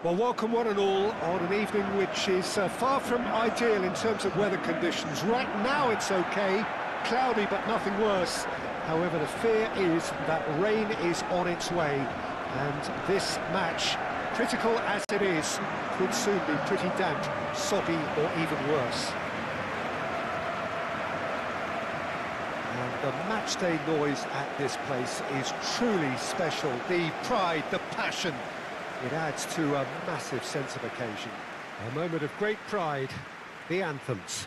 Well, welcome one and all on an evening which is far from ideal in terms of weather conditions. Right now it's okay, cloudy but nothing worse. However, the fear is that rain is on its way, and this match, critical as it is, could soon be pretty damp, soppy or even worse. And the matchday noise at this place is truly special. The pride, the passion. It adds to a massive sense of occasion. A moment of great pride, the anthems.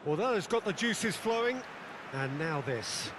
Well, that has got the juices flowing, and now this.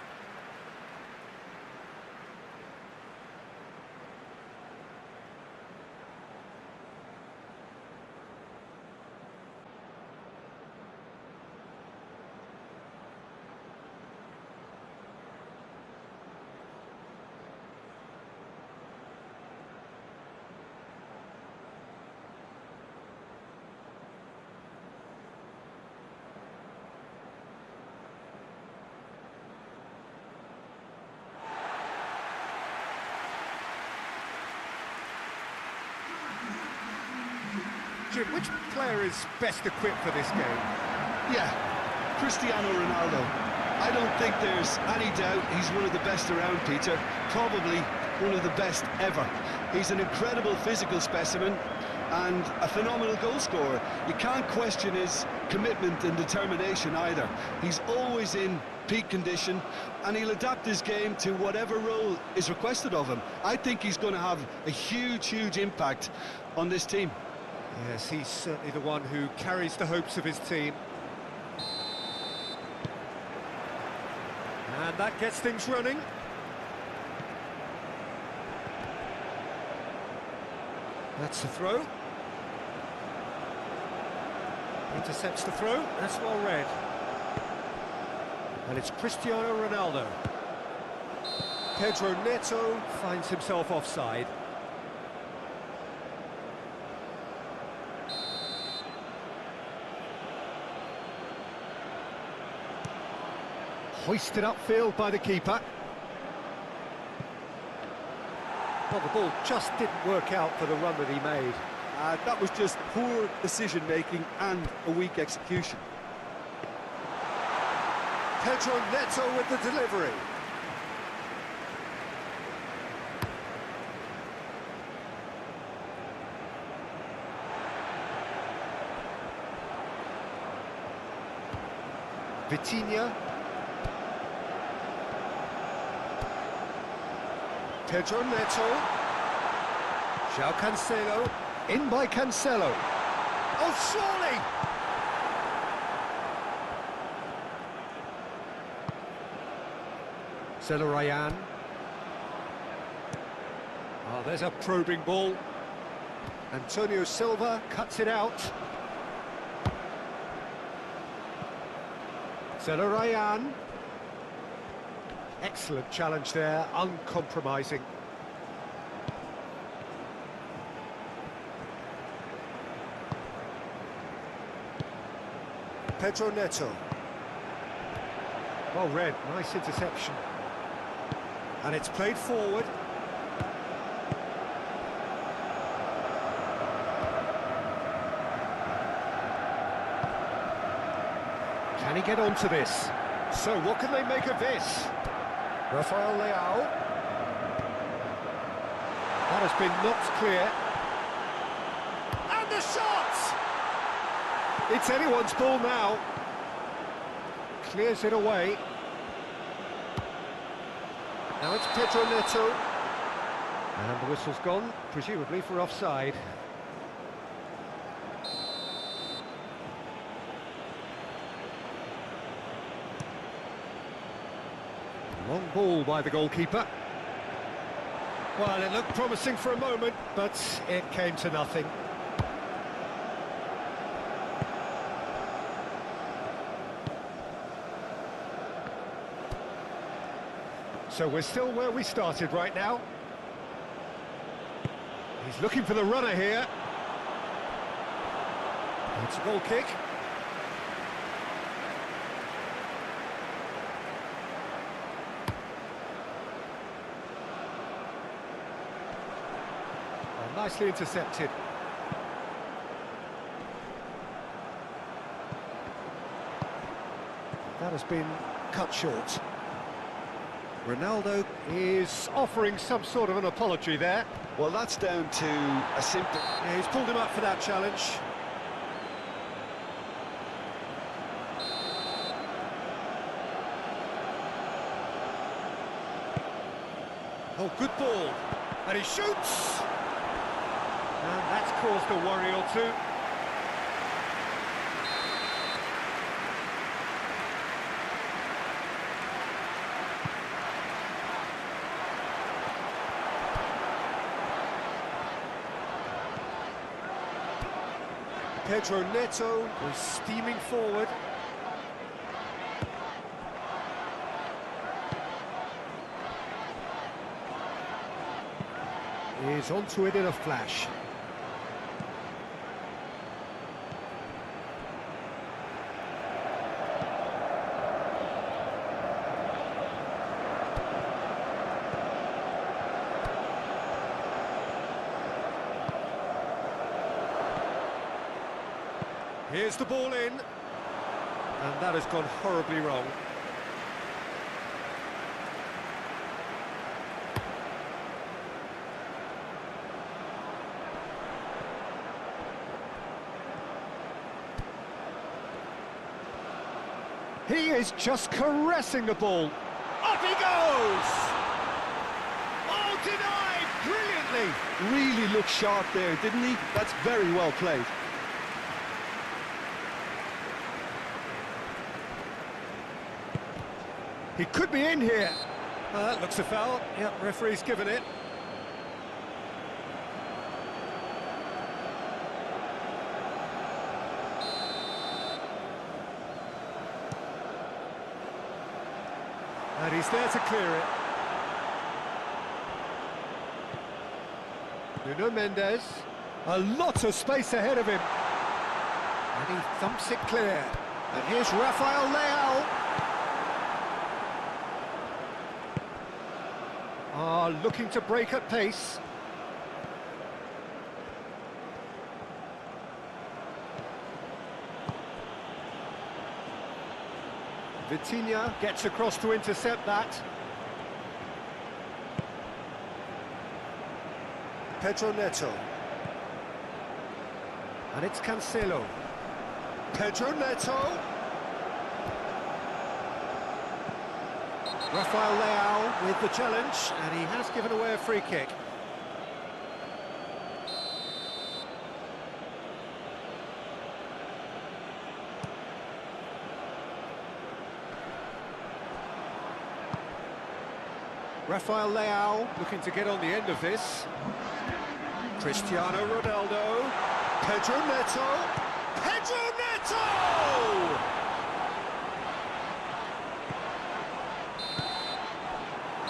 Jim, which player is best equipped for this game? Yeah, Cristiano Ronaldo. I don't think there's any doubt he's one of the best around, Peter. Probably one of the best ever. He's an incredible physical specimen and a phenomenal goal scorer. You can't question his commitment and determination either. He's always in peak condition, and he'll adapt his game to whatever role is requested of him. I think he's going to have a huge impact on this team. Yes, he's certainly the one who carries the hopes of his team. And that gets things running. That's the throw. Intercepts the throw, that's well read. And it's Cristiano Ronaldo. Pedro Neto finds himself offside. Hoisted upfield by the keeper. Well, the ball just didn't work out for the run that he made. That was just poor decision-making and a weak execution. Pedro Neto with the delivery. Vitinha. Pedro Neto. João Cancelo. In by Cancelo. Oh, surely! Ryan. Oh, there's a probing ball. Antonio Silva cuts it out. Ryan. Excellent challenge there, uncompromising. Pedro Neto. Well read, nice interception. And it's played forward. Can he get onto this? So what can they make of this? Rafael Leao. That has been knocked clear. And the shot! It's anyone's ball now. Clears it away. Now it's Pedro Neto. And the whistle's gone, presumably for offside. Long ball by the goalkeeper. Well, it looked promising for a moment, but it came to nothing. So we're still where we started right now. He's looking for the runner here. It's a goal kick. Oh, nicely intercepted. That has been cut short. Ronaldo is offering some sort of an apology there. Well, that's down to a simple... Yeah, he's pulled him up for that challenge. Oh, good ball. And he shoots! And that's caused a worry or two. Pedro Neto was steaming forward. He's onto it in a flash. Here's the ball in, and that has gone horribly wrong. He is just caressing the ball. Up he goes! Oh, denied brilliantly! Really looked sharp there, didn't he? That's very well played. He could be in here. That looks a foul. Yep, referee's given it. And he's there to clear it. Nuno Mendes. A lot of space ahead of him. And he thumps it clear. And here's Rafael Leao. Looking to break at pace. Vitinha gets across to intercept that. Pedro Neto. And it's Cancelo. Pedro Neto. Rafael Leao with the challenge, and he has given away a free kick. Rafael Leao looking to get on the end of this. Cristiano Ronaldo. Pedro Neto. Pedro Neto!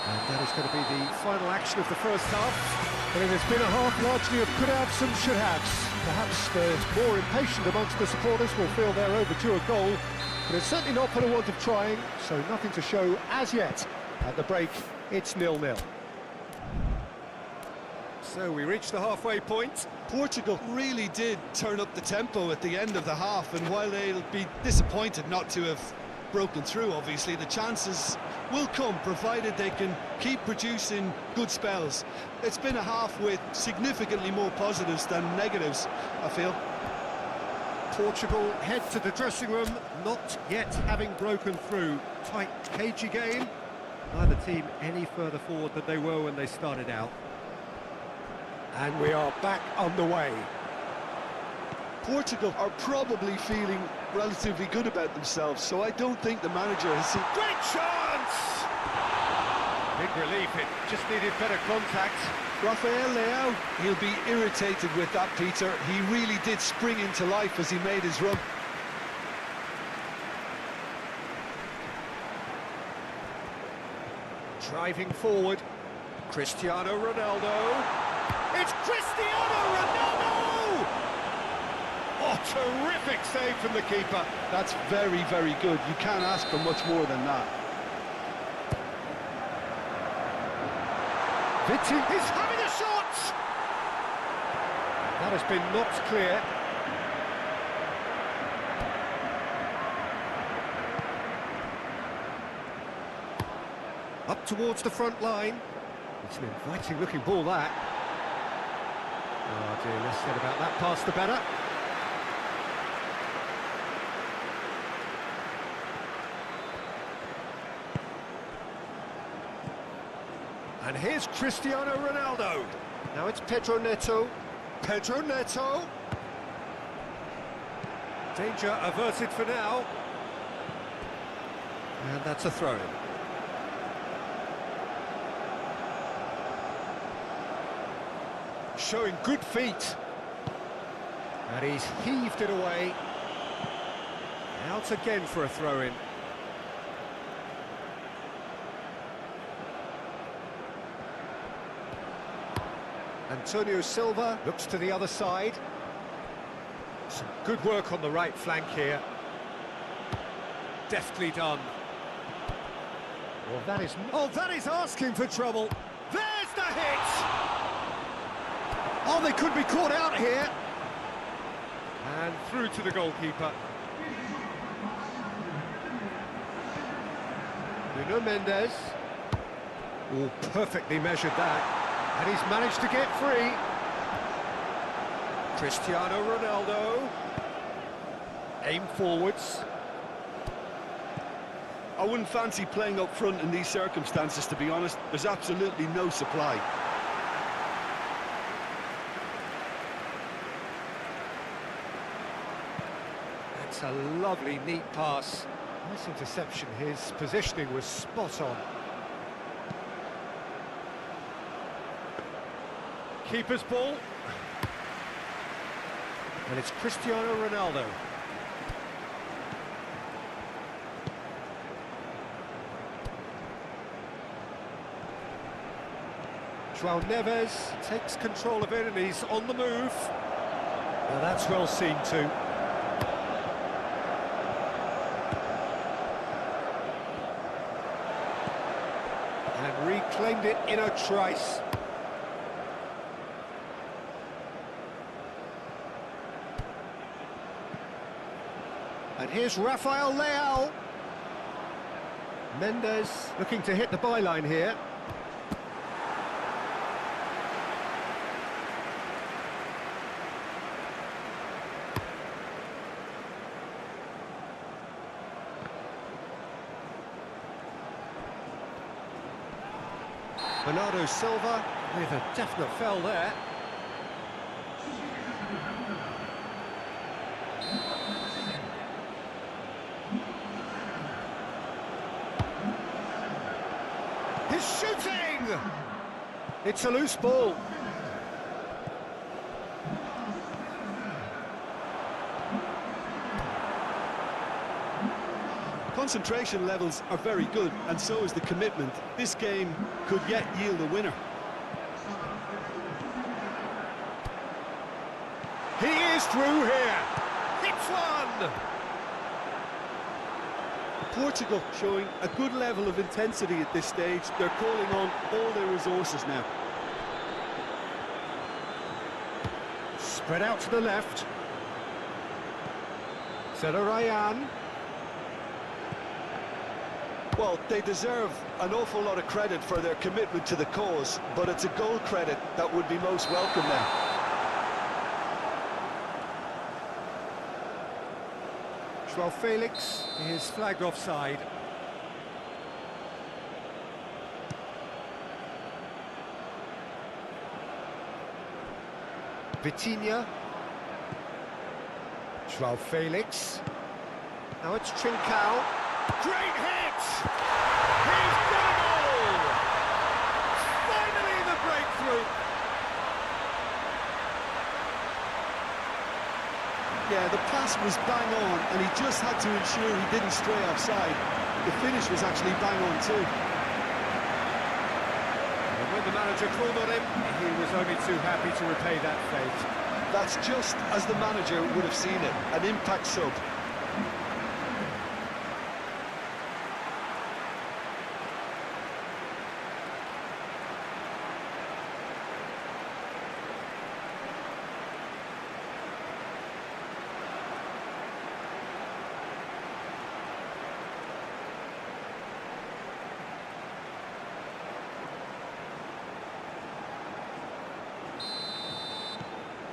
And that is going to be the final action of the first half. But it has been a half largely of could-haves and should-haves. Perhaps the more impatient amongst the supporters will feel they're overdue a goal, but it's certainly not for the want of trying, so nothing to show as yet. At the break, it's 0-0. So we reach the halfway point. Portugal really did turn up the tempo at the end of the half, and while they'll be disappointed not to have broken through, obviously, the chances will come, provided they can keep producing good spells. It's been a half with significantly more positives than negatives, I feel. Portugal head to the dressing room, not yet having broken through. Tight, cagey game. Neither team any further forward than they were when they started out. And we are back on the way. Portugal are probably feeling relatively good about themselves, so I don't think the manager has seen... Great chance! Big relief, it just needed better contact. Rafael Leao, he'll be irritated with that, Peter. He really did spring into life as he made his run. Driving forward, Cristiano Ronaldo. It's Cristiano Ronaldo! Oh, terrific save from the keeper. That's very, very good. You can't ask for much more than that. Vitti is having a shot! That has been knocked clear. Up towards the front line. It's an inviting looking ball, that. Oh dear, less said about that pass the better. And here's Cristiano Ronaldo. Now it's Pedro Neto. Pedro Neto. Danger averted for now. And that's a throw-in. Showing good feet. And he's heaved it away. Out again for a throw-in. Antonio Silva looks to the other side. Some good work on the right flank here. Deftly done. Well, that is asking for trouble. There's the hit! Oh, they could be caught out here. And through to the goalkeeper. Nuno Mendes. Oh, perfectly measured that. And he's managed to get free. Cristiano Ronaldo. Aim forwards. I wouldn't fancy playing up front in these circumstances, to be honest. There's absolutely no supply. That's a lovely, neat pass. Nice interception. His positioning was spot on. Keeper's ball. And it's Cristiano Ronaldo. João Neves takes control of it and he's on the move. Now that's well seen too. And reclaimed it in a trice. And here's Rafael Leao. Mendes looking to hit the byline here. Bernardo Silva with a definite foul there. He's shooting! It's a loose ball. Concentration levels are very good, and so is the commitment. This game could yet yield a winner. He is through here. Hits one! Portugal showing a good level of intensity at this stage. They're calling on all their resources now. Spread out to the left. Ryan. Well, they deserve an awful lot of credit for their commitment to the cause, but it's a goal credit that would be most welcome now. João Felix is flagged offside. Vitinha. João Felix. Now it's Trincao. Great hit! He's got it all! Yeah, the pass was bang on, and he just had to ensure he didn't stray offside. The finish was actually bang on too. And when the manager called on him, he was only too happy to repay that fate. That's just as the manager would have seen it, an impact sub.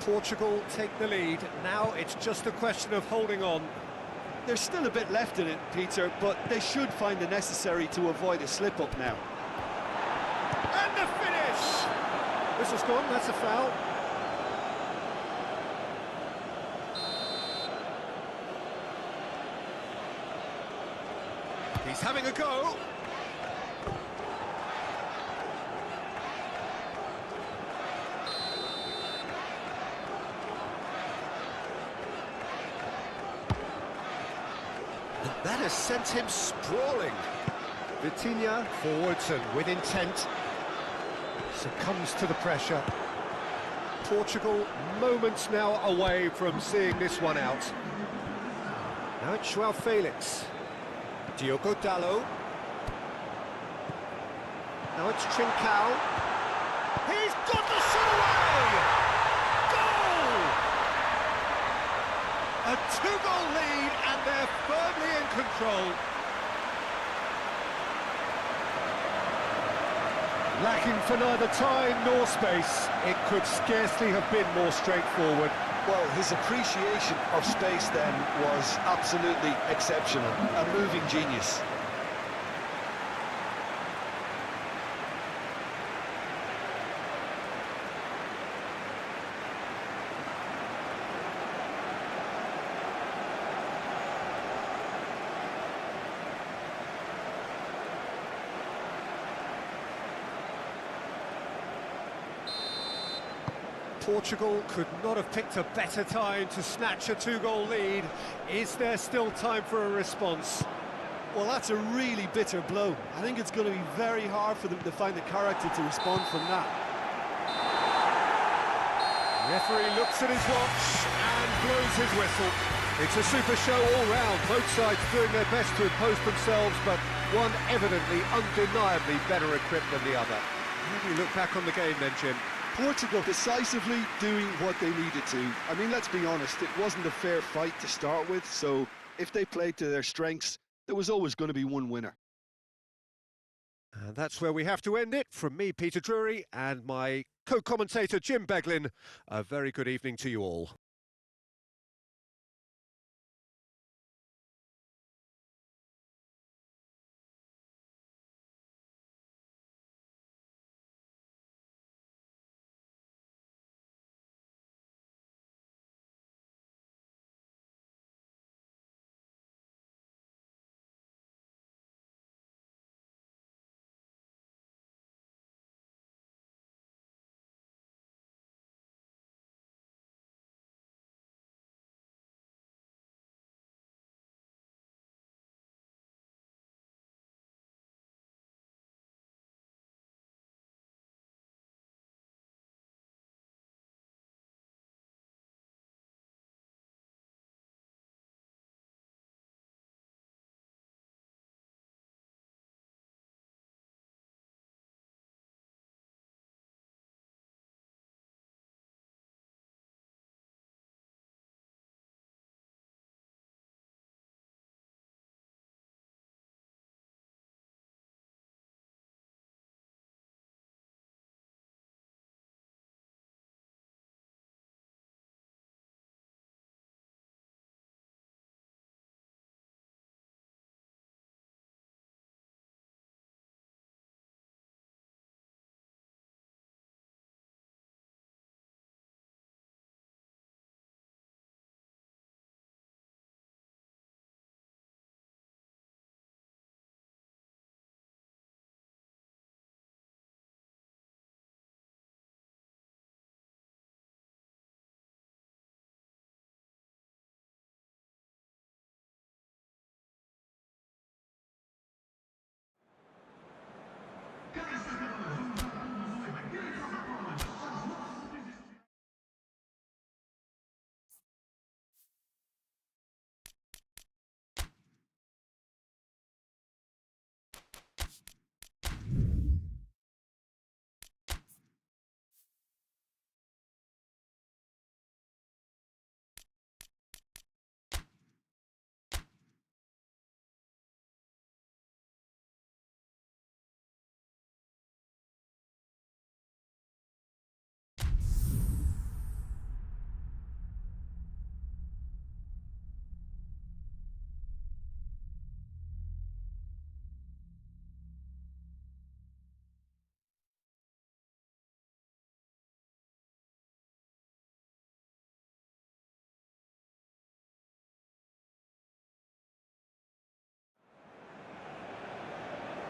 Portugal take the lead. Now it's just a question of holding on. There's still a bit left in it, Peter, but they should find the necessary to avoid a slip-up now. And the finish! Whistle's gone, that's a foul. He's having a go. That has sent him sprawling. Vitinha forwards and with intent. Succumbs to the pressure. Portugal moments now away from seeing this one out. Now it's João Felix. Diogo Dalot. Now it's Trincao. He's got the shot away! Goal! A two-goal lead, and they're firmly in control. Lacking for neither time nor space, it could scarcely have been more straightforward. Well, his appreciation of space then was absolutely exceptional, a moving genius. Portugal could not have picked a better time to snatch a two-goal lead. Is there still time for a response? Well, that's a really bitter blow. I think it's going to be very hard for them to find the character to respond from that. Referee looks at his watch and blows his whistle. It's a super show all round, both sides doing their best to impose themselves, but one evidently, undeniably better equipped than the other. How do you look back on the game then, Jim? Portugal decisively doing what they needed to. I mean, let's be honest, it wasn't a fair fight to start with, so if they played to their strengths, there was always going to be one winner. And that's where we have to end it. From me, Peter Drury, and my co-commentator, Jim Beglin, a very good evening to you all.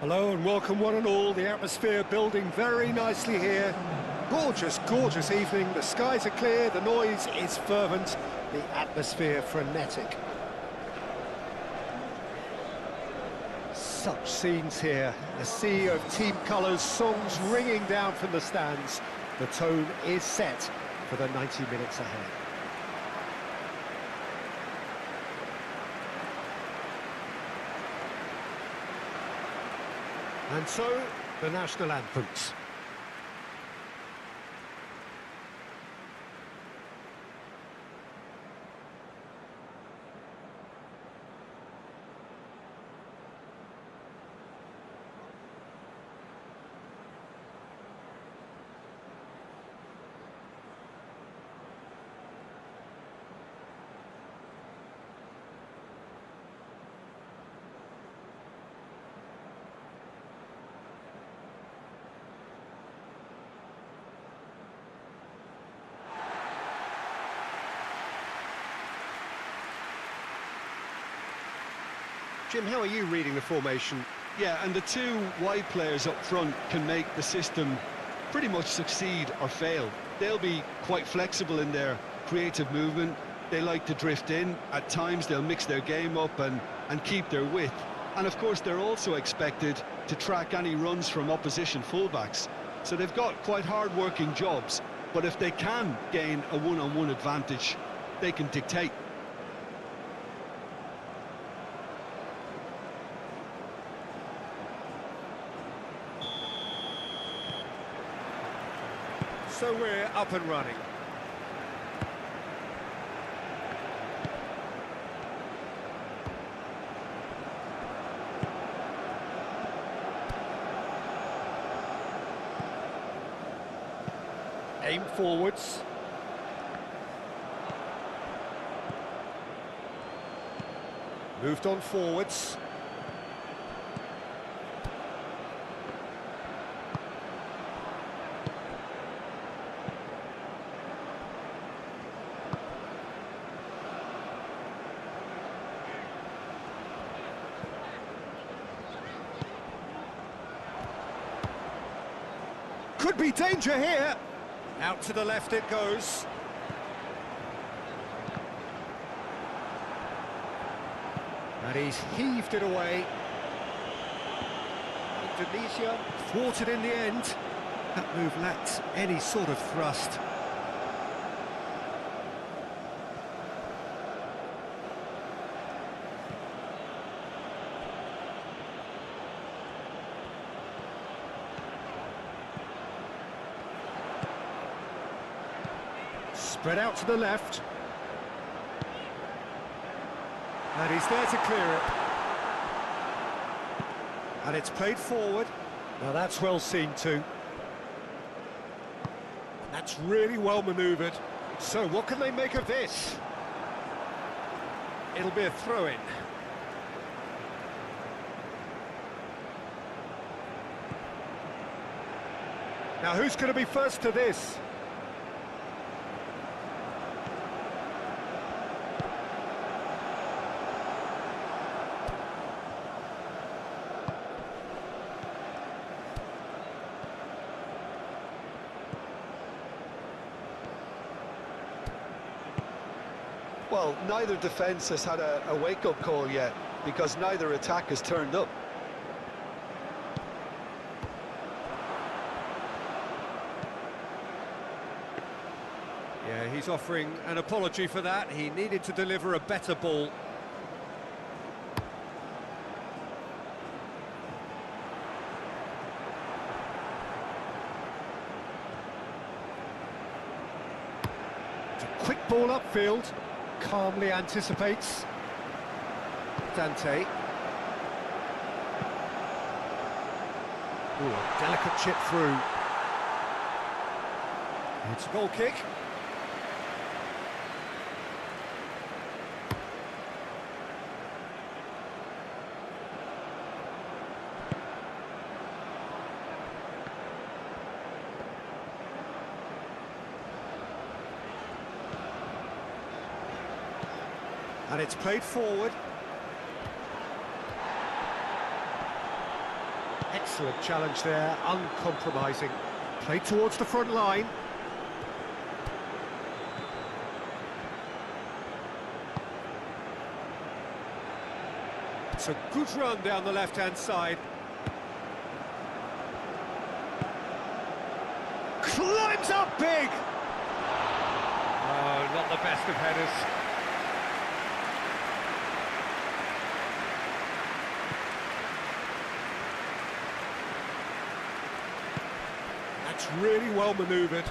Hello and welcome one and all. The atmosphere building very nicely here. Gorgeous, gorgeous evening. The skies are clear, the noise is fervent, the atmosphere frenetic. Such scenes here. A sea of team colours, songs ringing down from the stands. The tone is set for the 90 minutes ahead. And so, the national anthems. Jim, how are you reading the formation? Yeah, and the two wide players up front can make the system pretty much succeed or fail. They'll be quite flexible in their creative movement. They like to drift in. At times they'll mix their game up and keep their width. And of course they're also expected to track any runs from opposition fullbacks. So they've got quite hard-working jobs, but if they can gain a one-on-one advantage, they can dictate. So we're up and running. Aim forwards. Moved on forwards. Could be danger here. Out to the left it goes. And he's heaved it away. Indonesia thwarted in the end. That move lacked any sort of thrust. Spread out to the left. And he's there to clear it. And it's played forward. Now that's well seen too. That's really well manoeuvred. So what can they make of this? It'll be a throw-in. Now who's going to be first to this? Well, neither defence has had a wake-up call yet, because neither attack has turned up. Yeah, he's offering an apology for that. He needed to deliver a better ball. It's a quick ball upfield. Calmly anticipates. Dante. Ooh, a delicate chip through. It's a goal kick. And it's played forward. Excellent challenge there, uncompromising. Played towards the front line. It's a good run down the left-hand side. Climbs up big! Oh, not the best of headers. That's really well manoeuvred.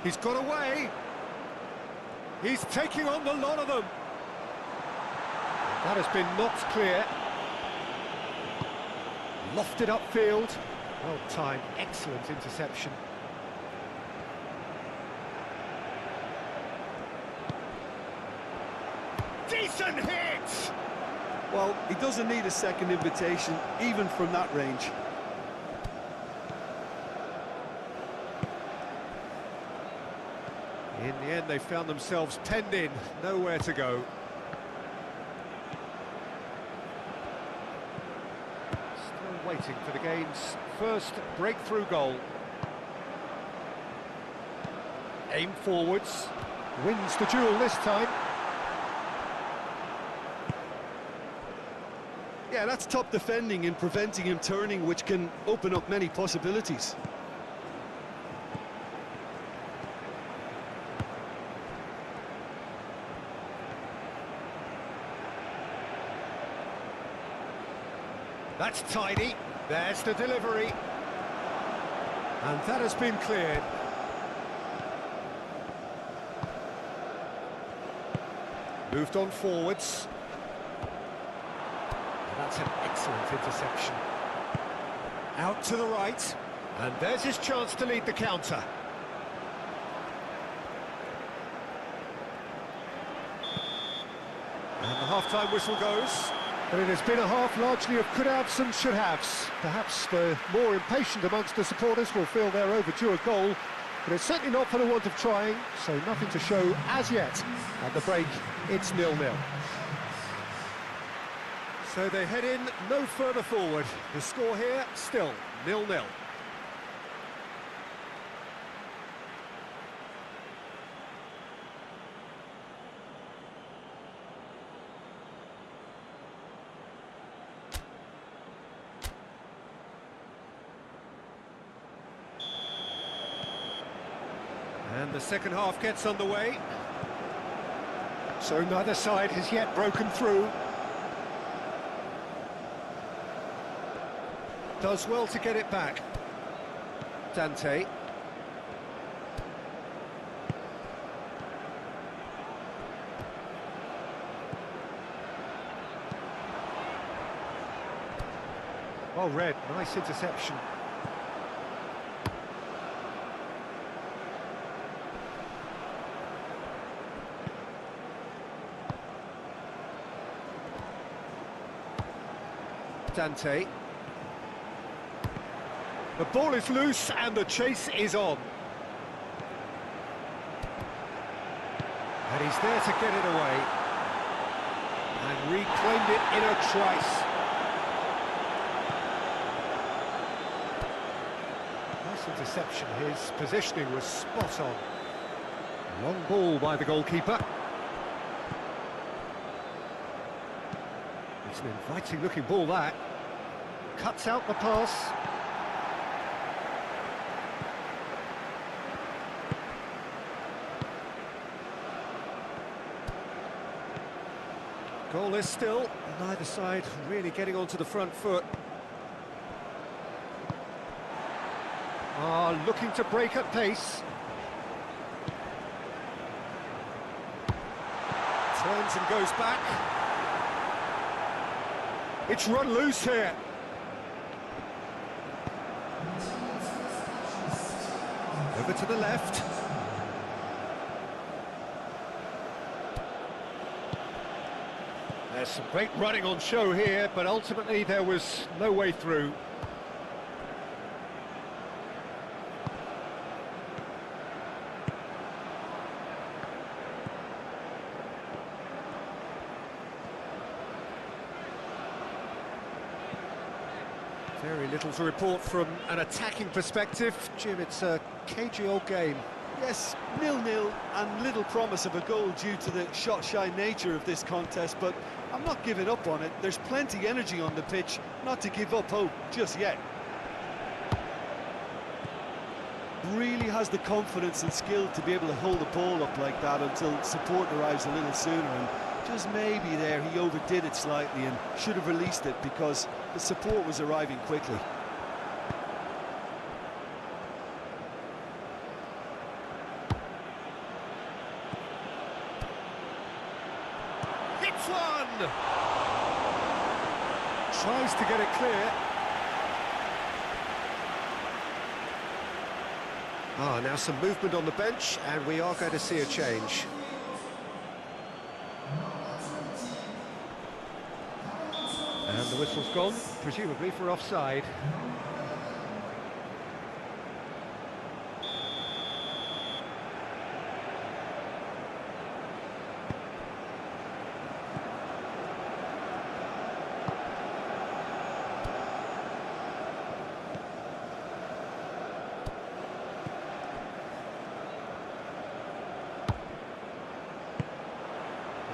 He's got away. He's taking on the lot of them. That has been knocked clear. Lofted upfield. Well timed, excellent interception. Decent hit! Well, he doesn't need a second invitation, even from that range. In the end, they found themselves penned in, nowhere to go. Still waiting for the game's first breakthrough goal. Aim forwards, wins the duel this time. Yeah, that's top defending and preventing him turning, which can open up many possibilities. That's tidy. There's the delivery. And that has been cleared. Moved on forwards. And that's an excellent interception. Out to the right. And there's his chance to lead the counter. And the half-time whistle goes. But it has been a half largely of could-haves and should-haves. Perhaps the more impatient amongst the supporters will feel they're overdue a goal, but it's certainly not for the want of trying, so nothing to show as yet. At the break, it's 0-0. So they head in no further forward. The score here, still 0-0. And the second half gets underway. So neither side has yet broken through. Does well to get it back. Dante. Well read, nice interception. Dante. The ball is loose and the chase is on. And he's there to get it away. And reclaimed it in a trice. Nice interception, his positioning was spot on. Long ball by the goalkeeper. It's an inviting looking ball that. Cuts out the pass. Goalless still, neither side really getting onto the front foot. Looking to break at pace. Turns and goes back. It's run loose here. Over to the left. There's some great running on show here, but ultimately there was no way through. Very little to report from an attacking perspective. Jim, it's a cagey old game. Yes, 0-0 and little promise of a goal due to the shot-shy nature of this contest, but I'm not giving up on it. There's plenty energy on the pitch, not to give up hope just yet. Really has the confidence and skill to be able to hold the ball up like that until support arrives a little sooner, and just maybe there he overdid it slightly and should have released it because the support was arriving quickly. Hits one! Tries to get it clear. Now some movement on the bench, and we are going to see a change. And the whistle's gone, presumably for offside.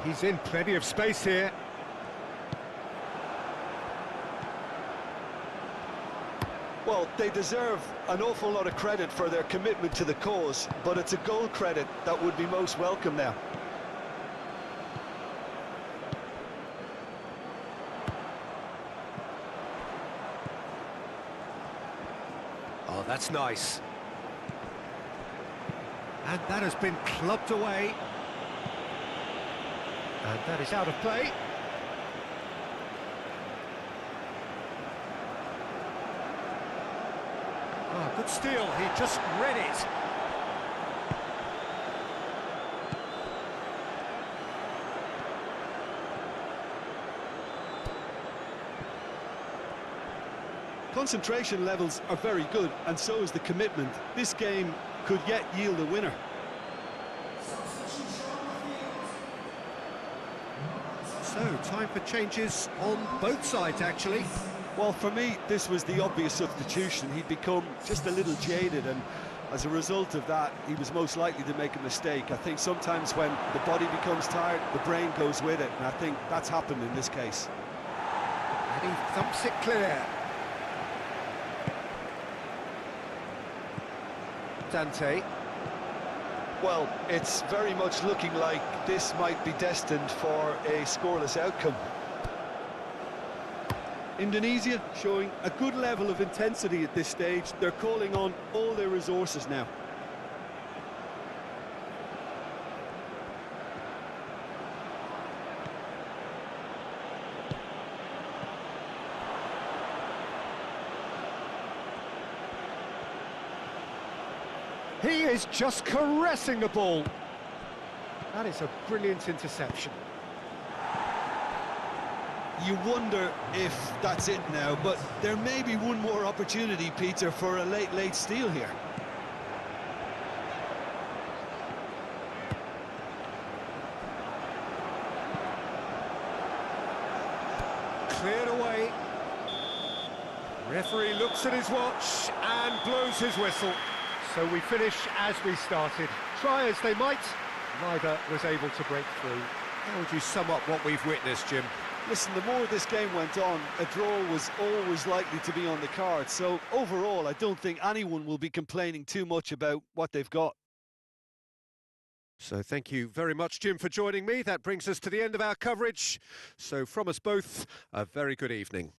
He's in plenty of space here. Well, they deserve an awful lot of credit for their commitment to the cause, but it's a goal credit that would be most welcome now. Oh, that's nice. And that has been clubbed away. And that is out of play. Oh, good steal, he just read it. Concentration levels are very good, and so is the commitment. This game could yet yield a winner. So, time for changes on both sides, actually. Well, for me, this was the obvious substitution. He'd become just a little jaded, and as a result of that, he was most likely to make a mistake. I think sometimes when the body becomes tired, the brain goes with it, and I think that's happened in this case. And he thumps it clear. Dante. Well, it's very much looking like this might be destined for a scoreless outcome. Indonesia showing a good level of intensity at this stage. They're calling on all their resources now. He is just caressing the ball. That is a brilliant interception. You wonder if that's it now, but there may be one more opportunity, Peter, for a late steal here. Cleared away. Referee looks at his watch and blows his whistle. So we finish as we started. Try as they might, neither was able to break through. How would you sum up what we've witnessed, Jim? Listen, the more this game went on, a draw was always likely to be on the card. So overall, I don't think anyone will be complaining too much about what they've got. So thank you very much, Jim, for joining me. That brings us to the end of our coverage. So from us both, a very good evening.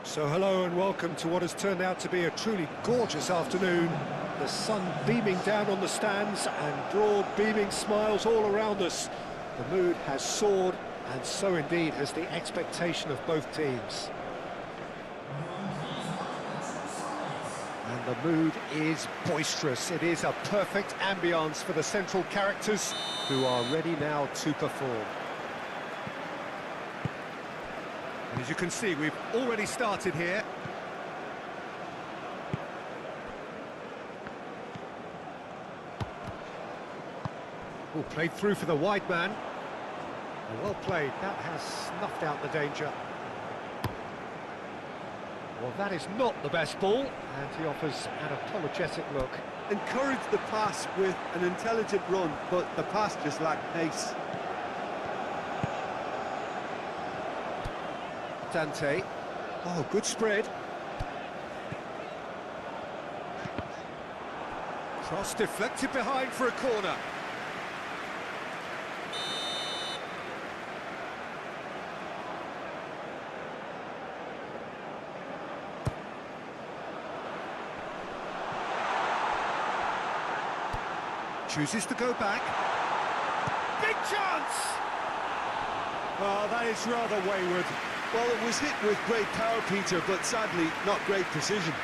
So hello and welcome to what has turned out to be a truly gorgeous afternoon. The sun beaming down on the stands and broad beaming smiles all around us. The mood has soared, and so indeed has the expectation of both teams. And the mood is boisterous. It is a perfect ambience for the central characters who are ready now to perform. And as you can see, we've already started here. Oh, played through for the wide man. Well played, that has snuffed out the danger. Well, that is not the best ball, and he offers an apologetic look. Encourage the pass with an intelligent run, but the pass just lacked pace. Dante. Oh, good spread. Cross deflected behind for a corner. Chooses to go back. Big chance! Oh, that is rather wayward. Well, it was hit with great power, Peter, but sadly, not great precision.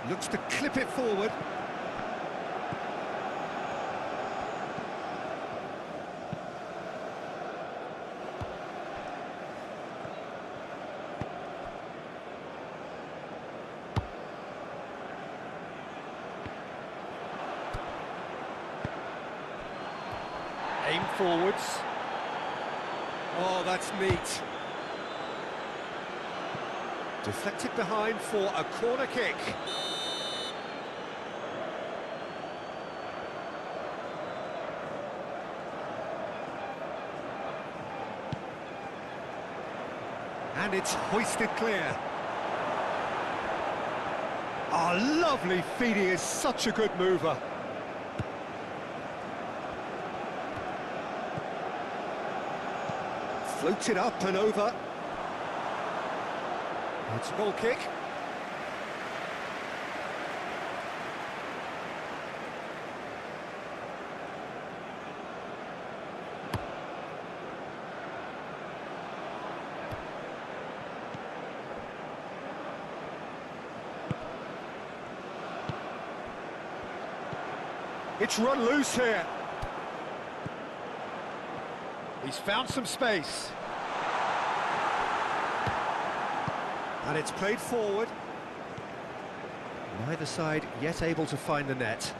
Looks to clip it forward. Aim forwards. Oh, that's neat. Deflected behind for a corner kick. And it's hoisted clear. Oh, lovely feed. He is such a good mover. Floats it up and over. It's a goal kick. It's run loose here. He's found some space. And it's played forward. Neither side yet able to find the net.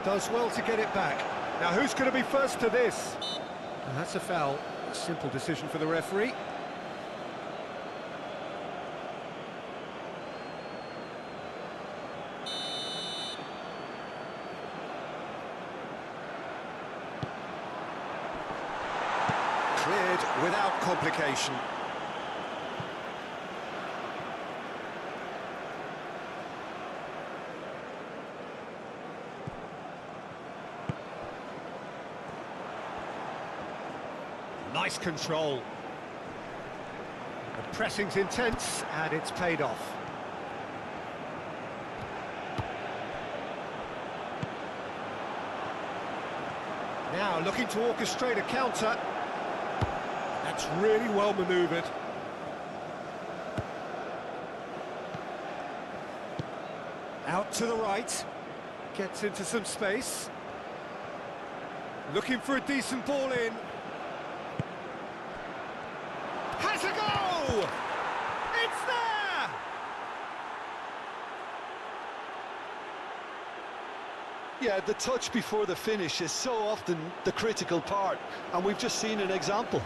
Does well to get it back. Now who's going to be first to this? And that's a foul. A simple decision for the referee. Cleared without complication. Nice control. The pressing's intense and it's paid off. Now looking to orchestrate a counter. That's really well manoeuvred. Out to the right. Gets into some space. Looking for a decent ball in. Has a go! It's there! Yeah, the touch before the finish is so often the critical part, and we've just seen an example.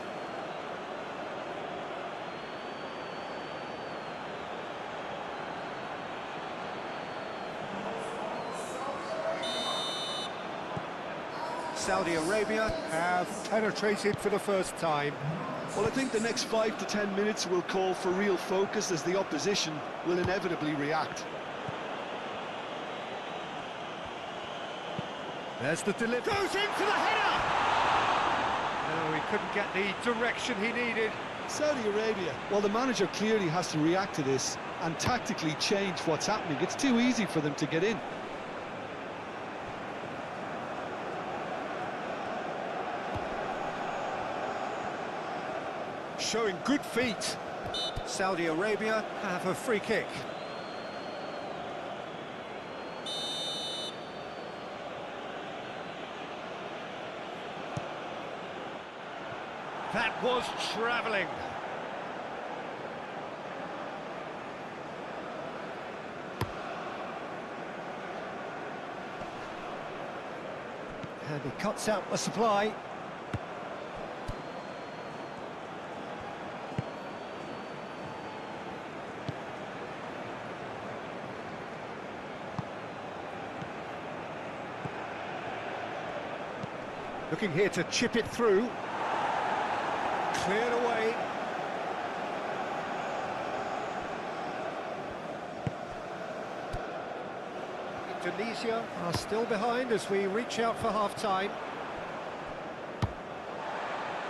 Saudi Arabia have penetrated for the first time. Well, I think the next 5 to 10 minutes will call for real focus as the opposition will inevitably react. There's the delivery. Goes in for the header! No, he couldn't get the direction he needed. Saudi Arabia, well, the manager clearly has to react to this and tactically change what's happening. It's too easy for them to get in. Showing good feet. Saudi Arabia have a free kick. That was travelling. And he cuts out the supply. Looking here to chip it through. Cleared away. Indonesia are still behind as we reach out for half-time.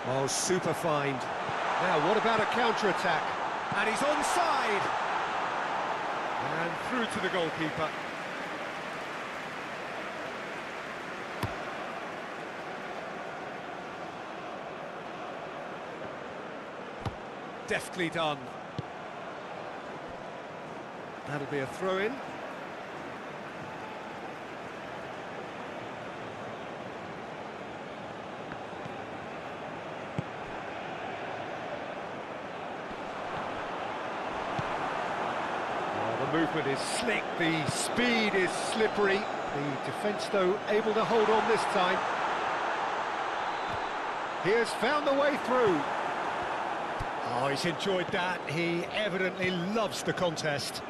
Oh, super find. Now, what about a counter-attack? And he's onside! And through to the goalkeeper. Deftly done. That'll be a throw-in. Oh, the movement is slick, the speed is slippery. The defence, though, able to hold on this time. He has found the way through. Oh, he's enjoyed that. He evidently loves the contest.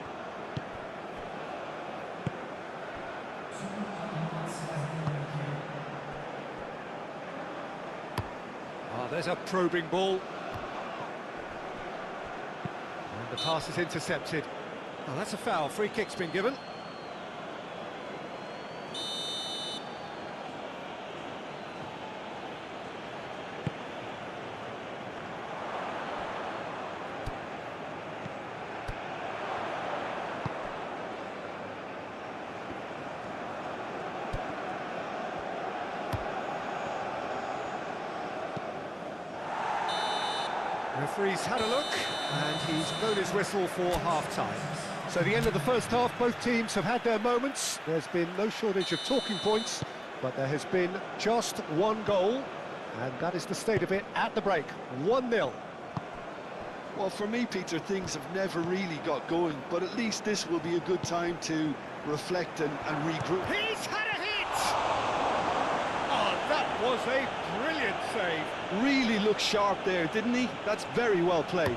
Oh, there's a probing ball. And the pass is intercepted. Oh, that's a foul. Free kick's been given. Referee's had a look, and he's blown his whistle for half-time. So the end of the first half, both teams have had their moments. There's been no shortage of talking points, but there has been just one goal, and that is the state of it at the break, 1-0. Well, for me, Peter, things have never really got going, but at least this will be a good time to reflect and regroup. He's had a hit! Oh, that was a brilliant save. Really looked sharp there, didn't he? That's very well played.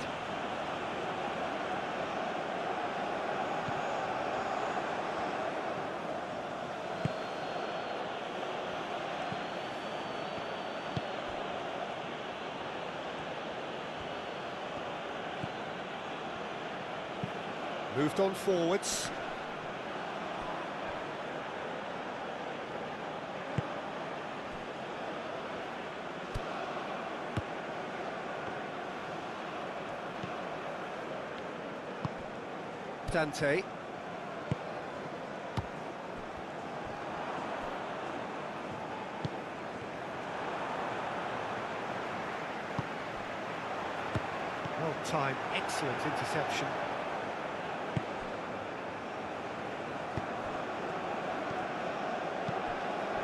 Moved on forwards. Dante. Well timed, excellent interception.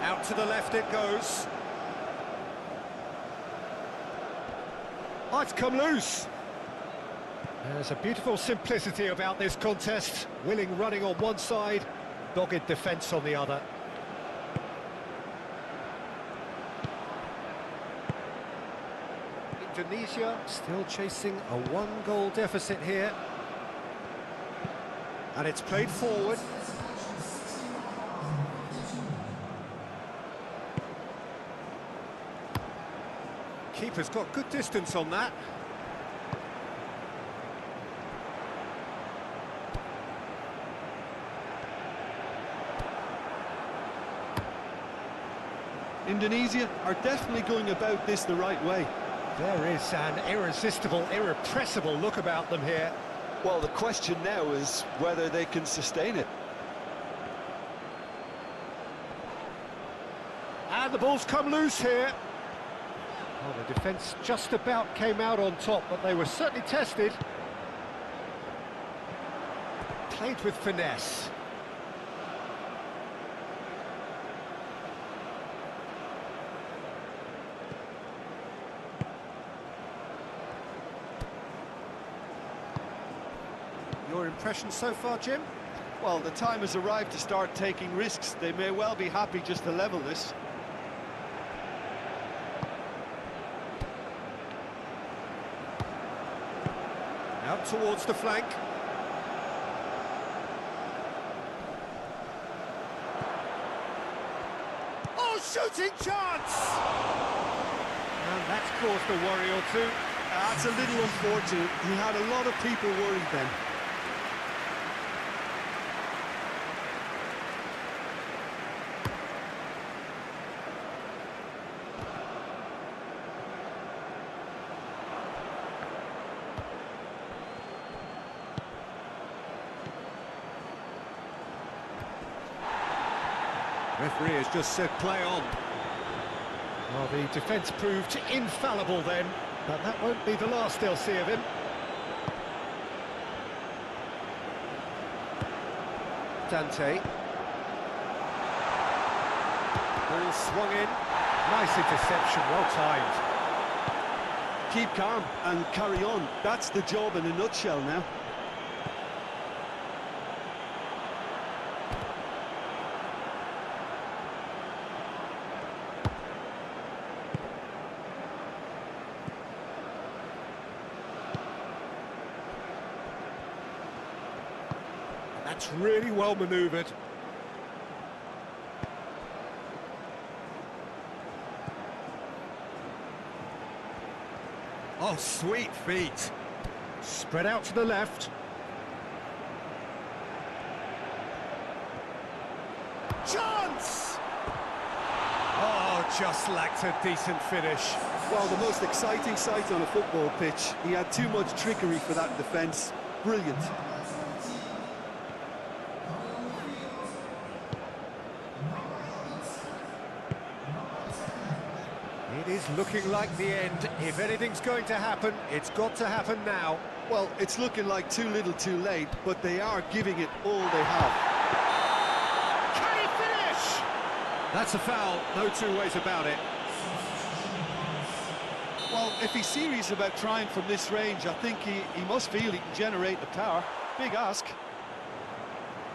Out to the left it goes. Oh, it's come loose. There's a beautiful simplicity about this contest. Willing running on one side, dogged defence on the other. Indonesia still chasing a one-goal deficit here. And it's played forward. Keeper's got good distance on that. Indonesia are definitely going about this the right way. There is an irresistible, irrepressible look about them here. Well, the question now is whether they can sustain it. And the ball's come loose here. Well, the defence just about came out on top, but they were certainly tested. Played with finesse. Your impression so far, Jim? Well, the time has arrived to start taking risks. They may well be happy just to level this. Out towards the flank. Oh, shooting chance! And that's caused a worry or two. That's a little unfortunate. He had a lot of people worried then. Referee has just said play on. Well, the defence proved infallible then, but that won't be the last they'll see of him. Dante. Ball swung in. Nice interception, well timed. Keep calm and carry on. That's the job in a nutshell now. That's really well manoeuvred. Oh, sweet feet. Spread out to the left. Chance! Oh, just lacked a decent finish. Well, the most exciting sight on a football pitch. He had too much trickery for that defence. Brilliant. It is looking like the end. If anything's going to happen, it's got to happen now. Well, it's looking like too little too late, but they are giving it all they have. Can he finish? That's a foul, no two ways about it. Well, if he's serious about trying from this range, I think he must feel he can generate the power. Big ask.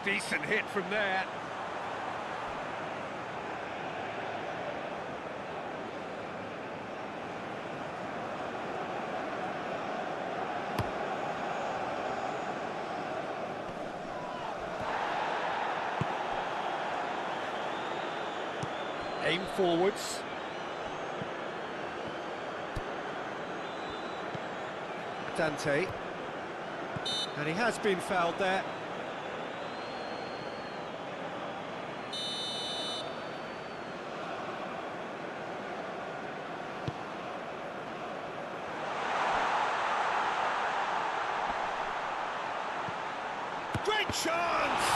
Decent hit from there. Aim forwards. Dante. And he has been fouled there. Great chance!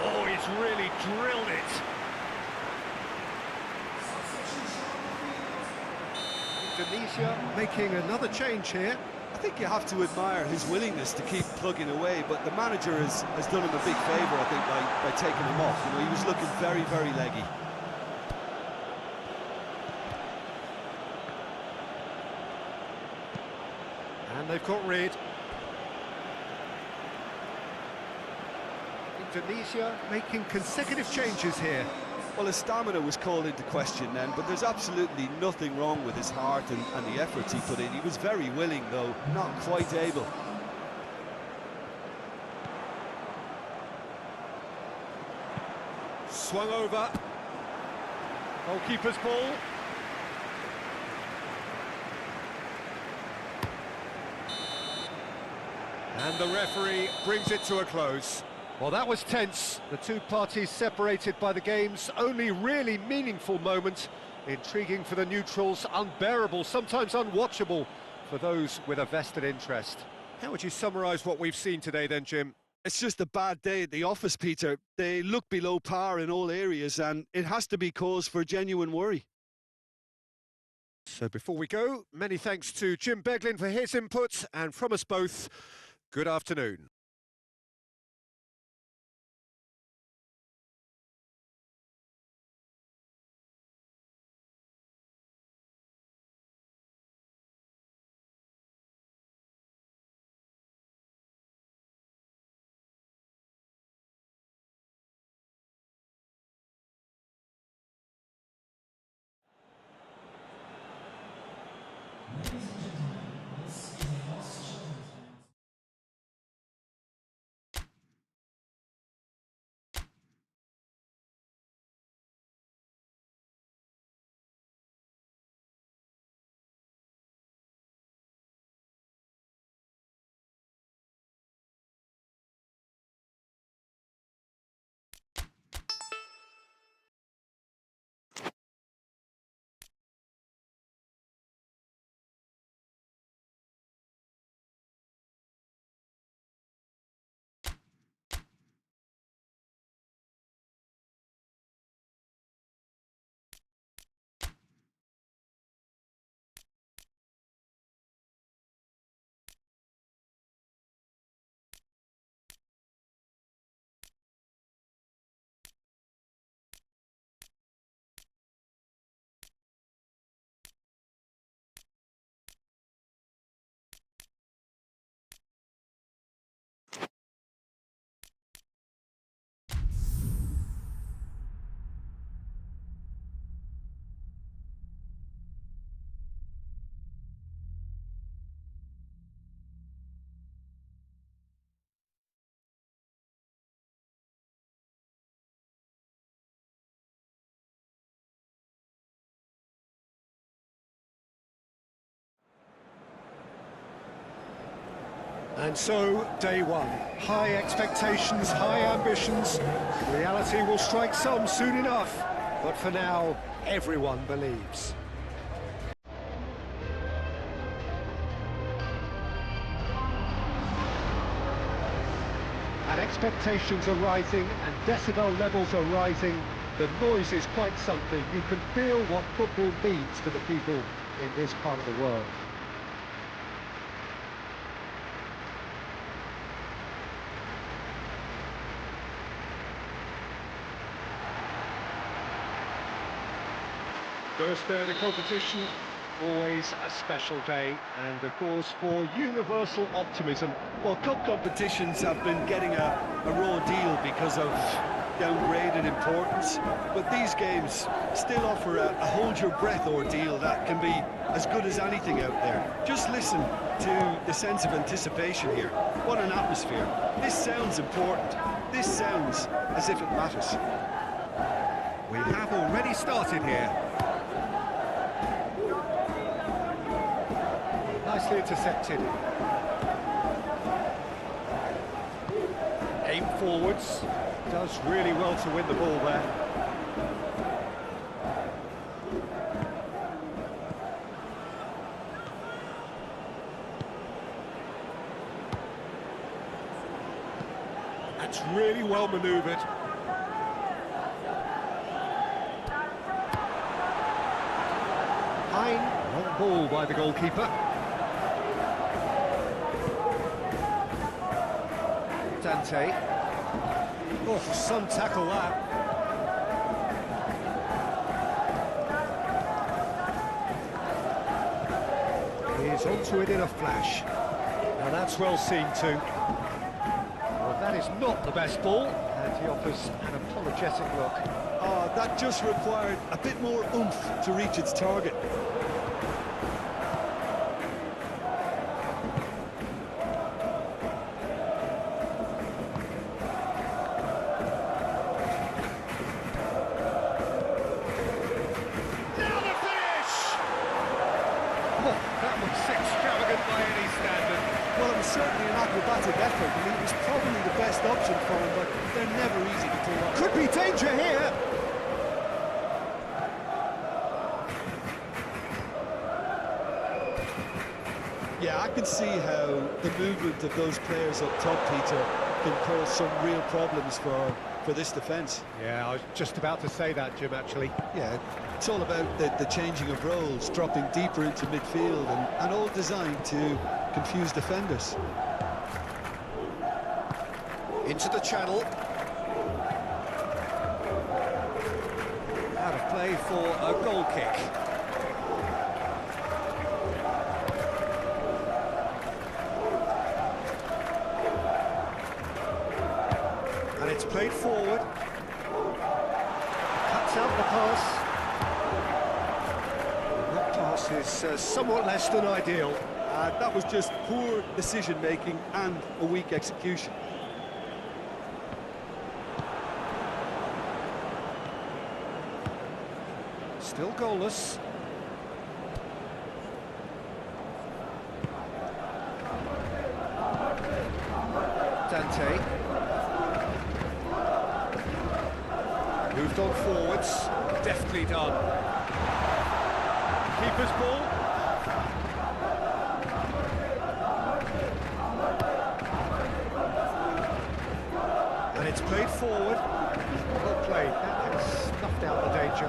Oh, he's really drilled it. Indonesia making another change here. I think you have to admire his willingness to keep plugging away, but the manager has done him a big favour, I think, by taking him off. You know, he was looking very, very leggy. And they've got rid. Indonesia making consecutive changes here. Well, his stamina was called into question then, but there's absolutely nothing wrong with his heart and the efforts he put in. He was very willing, though, not quite able. Swung over. Goalkeeper's ball. And the referee brings it to a close. Well, that was tense. The two parties separated by the game's only really meaningful moment. Intriguing for the neutrals, unbearable, sometimes unwatchable for those with a vested interest. How would you summarise what we've seen today then, Jim? It's just a bad day at the office, Peter. They look below par in all areas, and it has to be cause for genuine worry. So before we go, many thanks to Jim Beglin for his input, and from us both, good afternoon. And so, day one. High expectations, high ambitions. Reality will strike some soon enough. But for now, everyone believes. And expectations are rising, and decibel levels are rising. The noise is quite something. You can feel what football means to the people in this part of the world. First day of the competition, always a special day, and of course for universal optimism. Well, cup competitions have been getting a raw deal because of downgraded importance, but these games still offer a hold-your-breath ordeal that can be as good as anything out there. Just listen to the sense of anticipation here. What an atmosphere. This sounds important. This sounds as if it matters. We have already started here. Nicely intercepted. Aim forwards. Does really well to win the ball there. That's really well manoeuvred. Long ball by the goalkeeper. Dante. Oh, some tackle that. He's onto it in a flash. Now that's well seen too. Well, that is not the best ball, and he offers an apologetic look. Oh, that just required a bit more oomph to reach its target. That was extravagant by any standard. Well, it was certainly an acrobatic be danger here. Yeah, I can see how the movement of those players up top, Peter, can cause some real problems for this defence. Yeah, I was just about to say that, Jim, actually. Yeah, it's all about the changing of roles, dropping deeper into midfield, and all designed to confuse defenders. Into the channel. Out of play for a goal kick. And it's played forward. Cuts out the pass. That pass is somewhat less than ideal. That was just poor decision-making and a weak execution. Still goalless. Dante. Moved on forwards. Deftly done. Keeper's ball. And it's played forward. Well played. That has snuffed out the danger.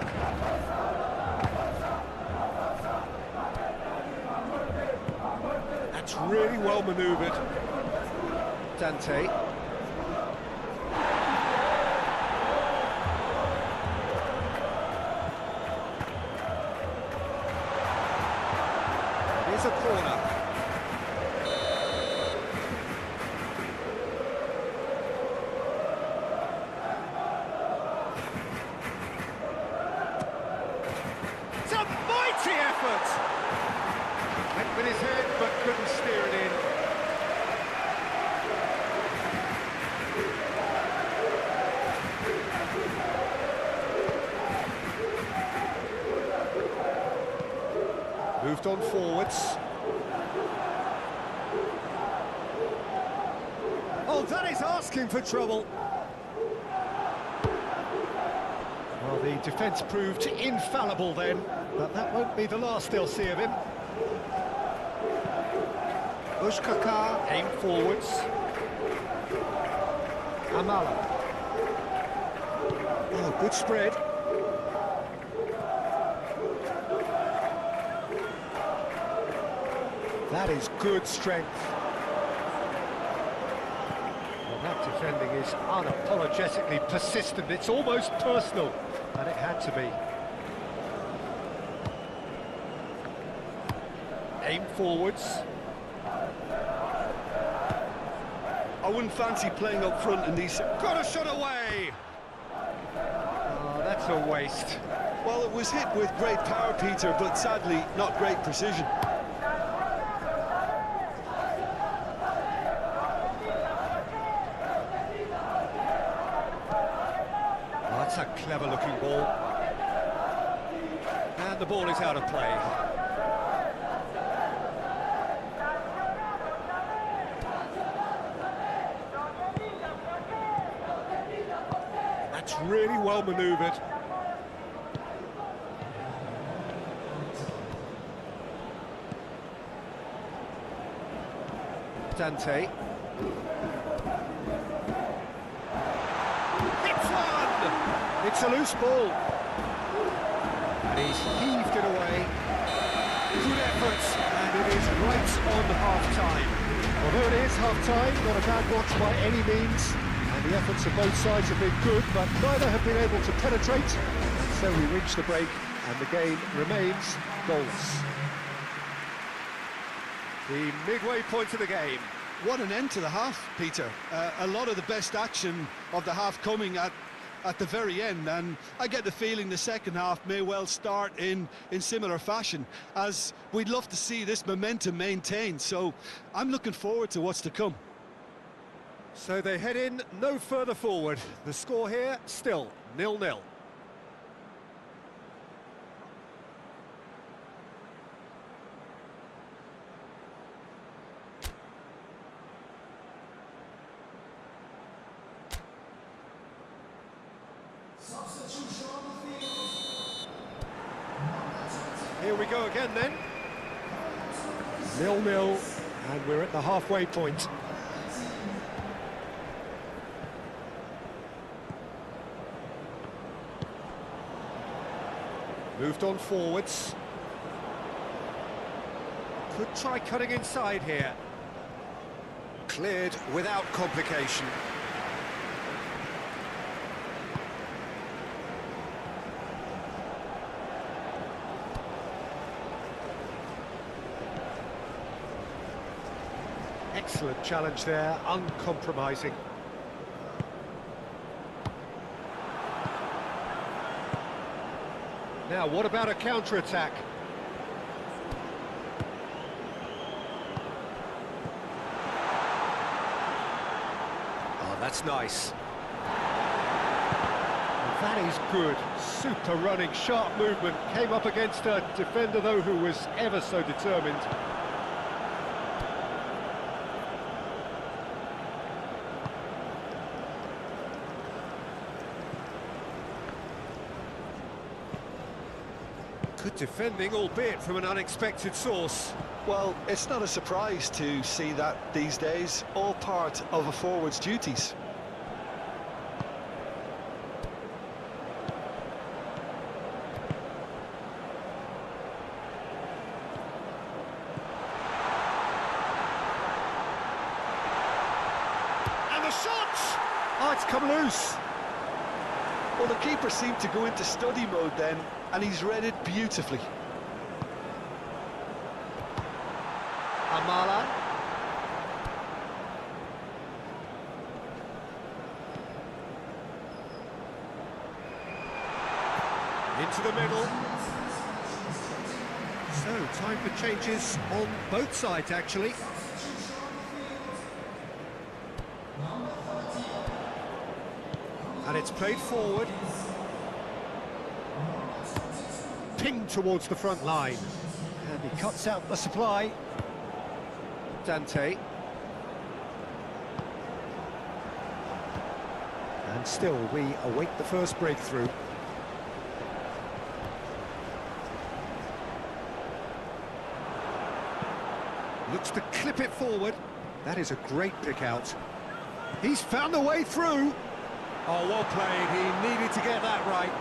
That's really well manoeuvred. Dante. It is a corner. It's a mighty effort! Went with his head, but couldn't steer it in. Moved on forwards. Oh, that is asking for trouble. Well, the defence proved infallible then, but that won't be the last they'll see of him. Bushkaka, aim forwards. Amala. Oh, good spread. That is good strength. Well, that defending is unapologetically persistent. It's almost personal, and it had to be. Aim forwards. I wouldn't fancy playing up front in these... Got a shot away! Oh, that's a waste. Well, it was hit with great power, Peter, but sadly, not great precision. Oh, that's a clever-looking ball. And the ball is out of play. That's really well manoeuvred. Dante. Hits one! It's a loose ball. And he's heaved it away. Good effort, and it is right on half-time. Although it is half-time, not a bad watch by any means. And the efforts of both sides have been good, but neither have been able to penetrate. So we reach the break, and the game remains goalless. The midway point of the game. What an end to the half, Peter. A lot of the best action of the half coming at the very end, and I get the feeling the second half may well start in similar fashion, as we'd love to see this momentum maintained. So I'm looking forward to what's to come. So they head in no further forward. The score here still 0-0. Here we go again then. 0-0, and we're at the halfway point. Moved on forwards. Could try cutting inside here. Cleared without complication. Excellent challenge there, uncompromising. Now, what about a counter-attack? Oh, that's nice. That is good. Super running, sharp movement. Came up against a defender, though, who was ever so determined. Good defending, albeit from an unexpected source. Well, it's not a surprise to see that these days, all part of a forward's duties. And the shot! Oh, it's come loose. Well, the keeper seemed to go into study mode then, and he's read it beautifully. Amala. Into the middle. So, time for changes on both sides, actually. And it's played forward. Pinged towards the front line. And he cuts out the supply. Dante. And still, we await the first breakthrough. Looks to clip it forward. That is a great pick out. He's found the way through. Oh, well played. He needed to get that right.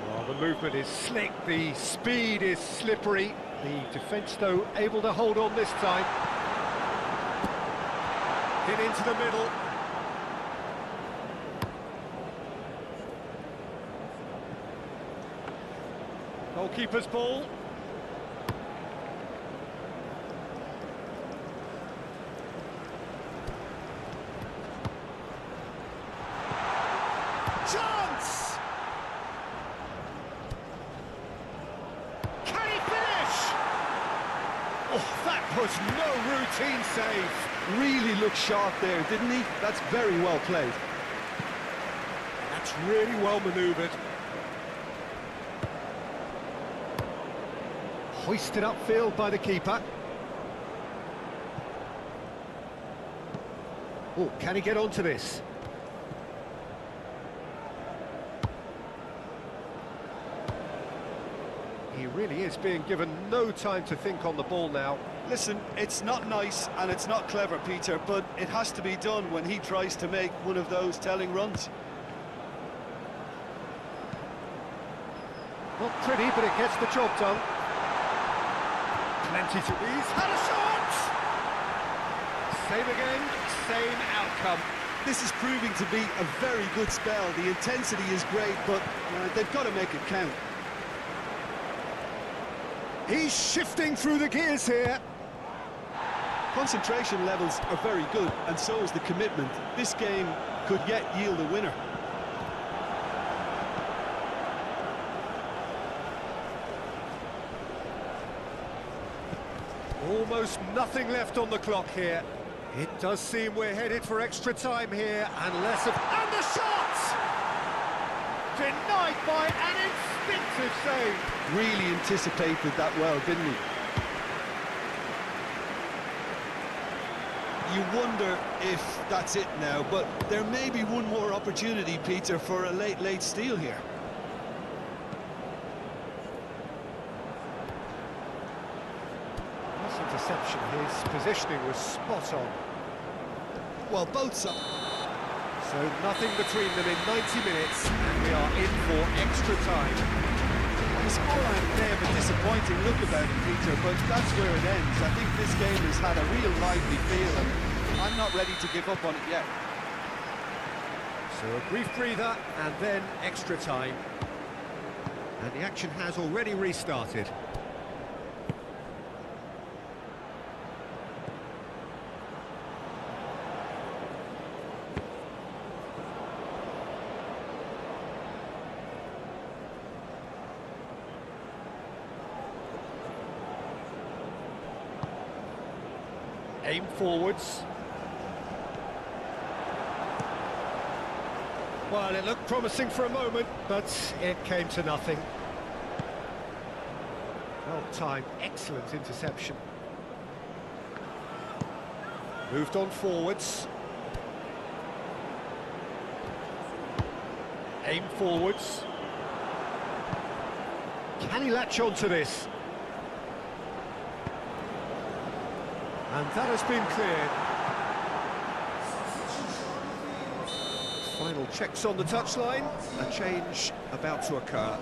Well, the movement is slick. The speed is slippery. The defence, though, able to hold on this time. Hit into the middle. Goalkeeper's ball. Chance! Can he finish? Oh, that was no routine save. Really looked sharp there, didn't he? That's very well played. That's really well manoeuvred. Hoisted upfield by the keeper. Oh, can he get onto this? He really is being given no time to think on the ball now. Listen, it's not nice and it's not clever, Peter, but it has to be done when he tries to make one of those telling runs. Not pretty, but it gets the job done. Plenty to... He's had a shot! Same again, same outcome. This is proving to be a very good spell. The intensity is great, but they've got to make it count. He's shifting through the gears here. Concentration levels are very good, and so is the commitment. This game could yet yield a winner. Almost nothing left on the clock here. It does seem we're headed for extra time here, and less of... And the shot! Denied by an instinctive save. Really anticipated that well, didn't he? You wonder if that's it now, but there may be one more opportunity, Peter, for a late steal here. Nice interception. His positioning was spot on. Well, both sides. So nothing between them in 90 minutes, and we are in for extra time. The scoreline may have a disappointing look about it, Peter, but that's where it ends. I think this game has had a real lively feel, and I'm not ready to give up on it yet. So a brief breather, and then extra time. And the action has already restarted. Aim forwards. Well, it looked promising for a moment, but it came to nothing. Well timed, excellent interception. Moved on forwards. Aim forwards. Can he latch on to this? And that has been cleared. Final checks on the touchline. A change about to occur.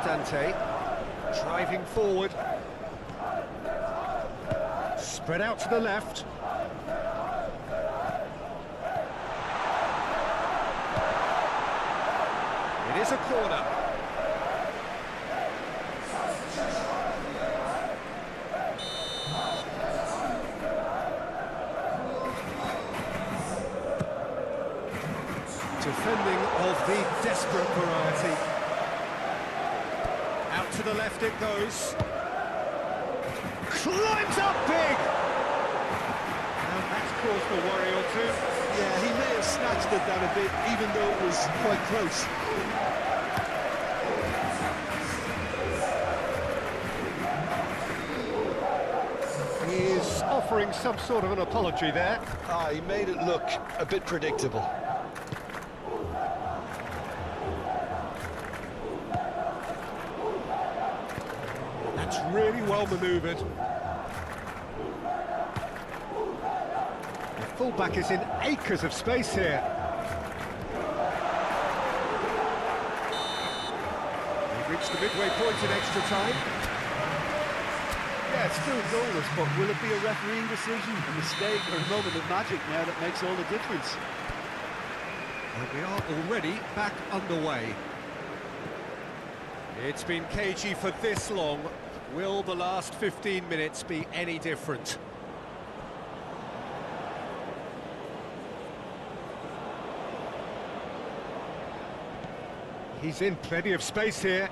Dante, driving forward. Spread out to the left. It is a corner. Defending of the desperate variety. Out to the left it goes. Climbs up big! And that's caused a worry or two. Yeah, he may have snatched it down a bit, even though it was quite close. He is offering some sort of an apology there. He made it look a bit predictable. That's really well manoeuvred. The fullback is in acres of space here. We've reached the midway point in extra time. Yeah, it's still goalless, but will it be a refereeing decision, a mistake, or a moment of magic now that makes all the difference? And we are already back underway. It's been cagey for this long. Will the last 15 minutes be any different? He's in plenty of space here.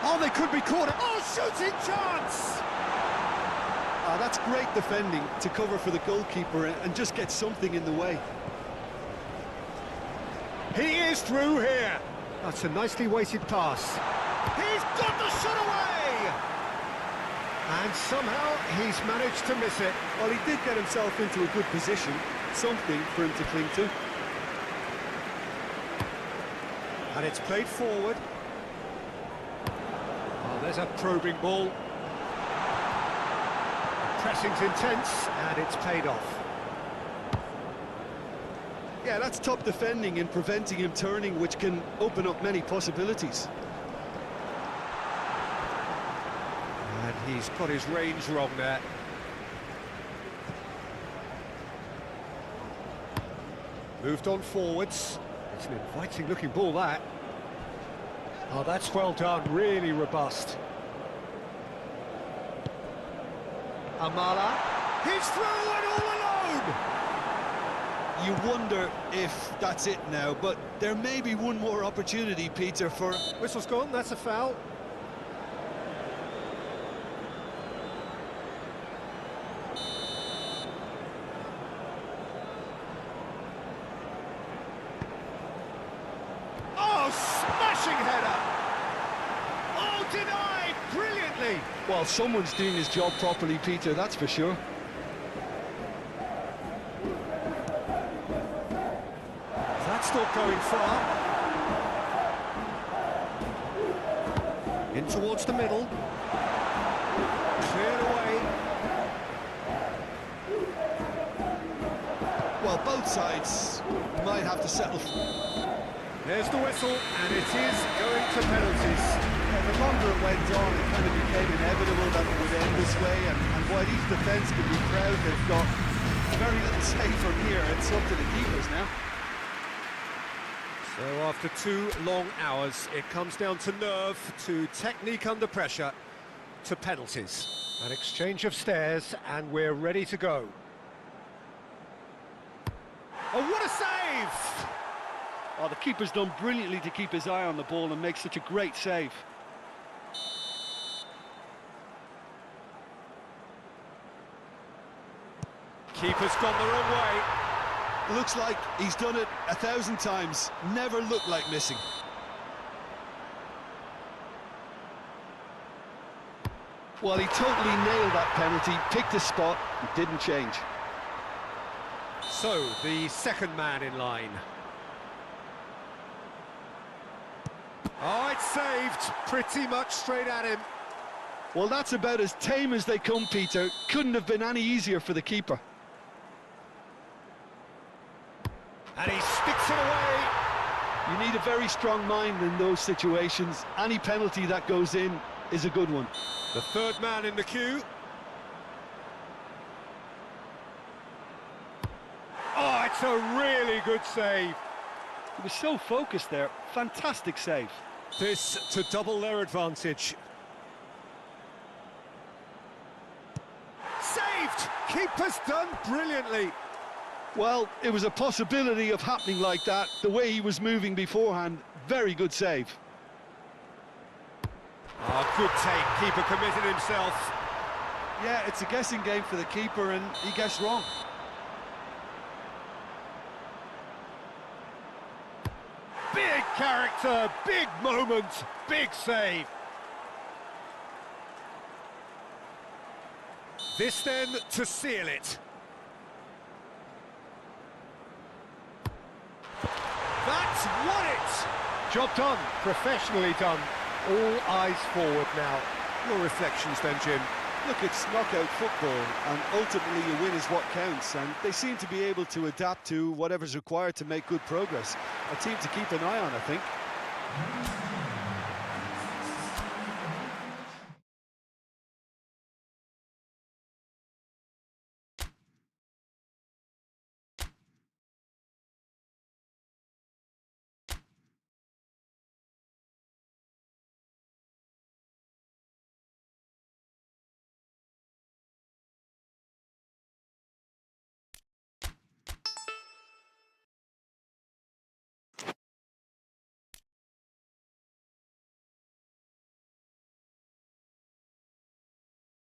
Oh, they could be caught. Oh, shooting chance! That's great defending to cover for the goalkeeper and just get something in the way. He is through here. That's a nicely weighted pass. He's got the shot away! And somehow he's managed to miss it. Well, he did get himself into a good position. Something for him to cling to. And it's played forward. Oh, there's a probing ball. The pressing's intense, and it's paid off. Yeah, that's top defending and preventing him turning, which can open up many possibilities. And he's got his range wrong there. Moved on forwards. It's an inviting looking ball, that. Oh, that's well done, really robust. Amala, he's through and all alone! You wonder if that's it now, but there may be one more opportunity, Peter, for... Whistle's gone, that's a foul. Oh, smashing away. Well, someone's doing his job properly, Peter, that's for sure. That's not going far. In towards the middle. Cleared away. Well, both sides might have to settle. There's the whistle, and it is going to penalties. Yeah, the longer it went on, it kind of became inevitable that it would end this way, and while each defence can be proud, they've got very little say from here. It's up to the keepers now. So after 2 long hours, it comes down to nerve, to technique under pressure, to penalties. An exchange of stares, and we're ready to go. Oh, what a save! Oh, the keeper's done brilliantly to keep his eye on the ball and make such a great save. Keeper's gone the wrong way. Looks like he's done it 1,000 times. Never looked like missing. Well, he totally nailed that penalty, picked a spot, and didn't change. So, the second man in line. Oh, it's saved. Pretty much straight at him. Well, that's about as tame as they come, Peter. Couldn't have been any easier for the keeper. And he sticks it away. You need a very strong mind in those situations. Any penalty that goes in is a good one. The third man in the queue. Oh, it's a really good save. He was so focused there. Fantastic save. This to double their advantage. Saved! Keeper's done brilliantly. Well, it was a possibility of happening like that. The way he was moving beforehand, very good save. Oh, good take. Keeper committed himself. Yeah, it's a guessing game for the keeper, and he guessed wrong. Big character, big moment, big save. This then to seal it. That's won it! Job done, professionally done. All eyes forward now. Your reflections then, Jim? Look, it's knockout football, and ultimately a win is what counts, and they seem to be able to adapt to whatever's required to make good progress. A team to keep an eye on, I think.